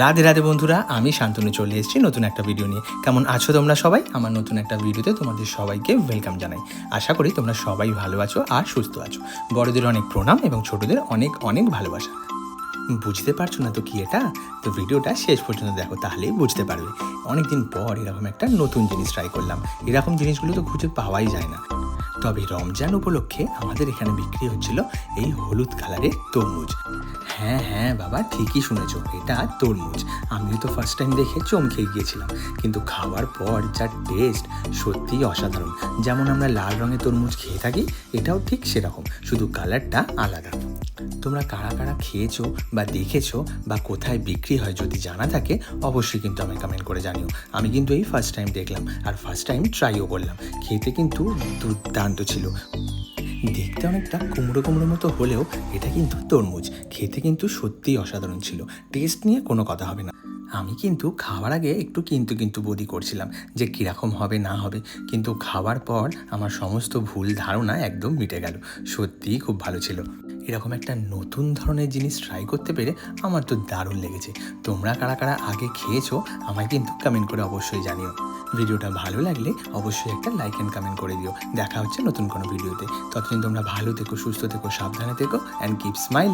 রাধে রাধে বন্ধুরা, আমি শান্তনু চলে এসেছি নতুন একটা ভিডিও নিয়ে। কেমন আছো তোমরা সবাই? আমার নতুন একটা ভিডিওতে তোমাদের সবাইকে ওয়েলকাম জানাই। আশা করি তোমরা সবাই ভালো আছো আর সুস্থ আছো। বড়দের অনেক প্রণাম এবং ছোটদের অনেক অনেক ভালোবাসা। বুঝতে পারছো না তো কি এটা? তো ভিডিওটা শেষ পর্যন্ত দেখো, তাহলেই বুঝতে পারবে। অনেকদিন পর এরকম একটা নতুন জিনিস ট্রাই করলাম। এরকম জিনিসগুলো তো খুঁজে পাওয়াই যায় না। তবে রমজান উপলক্ষে আমাদের এখানে বিক্রি হচ্ছিল এই হলুদ কালারের তরমুজ। হ্যাঁ বাবা, ঠিকই শুনেছো, এটা তরমুজ। আমিও তো ফার্স্ট টাইম দেখে চমকে গিয়েছিলাম, কিন্তু খাওয়ার পর যা টেস্ট সত্যিই অসাধারণ। যেমন আমরা লাল রঙের তরমুজ খেয়ে থাকি, এটাও ঠিক সেরকম, শুধু কালারটা আলাদা। তোমরা কারা কারা খেয়েছো বা দেখেছো বা কোথায় বিক্রি হয় যদি জানা থাকে, অবশ্যই কিন্তু আমি কমেন্ট করে জানিও। আমি কিন্তু এই ফার্স্ট টাইম দেখলাম আর ফার্স্ট টাইম ট্রাইও করলাম। খেতে কিন্তু দুর্দান্ত ছিল। দেখতে অনেকটা কুমড়ো কুমড়োর মতো হলেও এটা কিন্তু তরমুজ। খেতে কিন্তু সত্যিই অসাধারণ ছিল। টেস্ট নিয়ে কোনো কথা হবে না। আমি কিন্তু খাওয়ার আগে একটু কিন্তু বদি করছিলাম যে কীরকম হবে না হবে, কিন্তু খাওয়ার পর আমার সমস্ত ভুল ধারণা একদম মিটে গেল। সত্যিই খুব ভালো ছিল। এরকম একটা নতুন ধরনের জিনিস ট্রাই করতে পেরে আমার তো দারুণ লেগেছে। তোমরা কারা কারা আগে খেয়েছো আমায় কিন্তু কমেন্ট করে অবশ্যই জানিও। ভিডিওটা ভালো লাগলে অবশ্যই একটা লাইক অ্যান্ড কমেন্ট করে দিও। দেখা হচ্ছে নতুন কোনো ভিডিওতে। ততদিন তোমরা ভালো থেকো, সুস্থ থেকো, সাবধানে থেকো অ্যান্ড কিপ স্মাইলিং।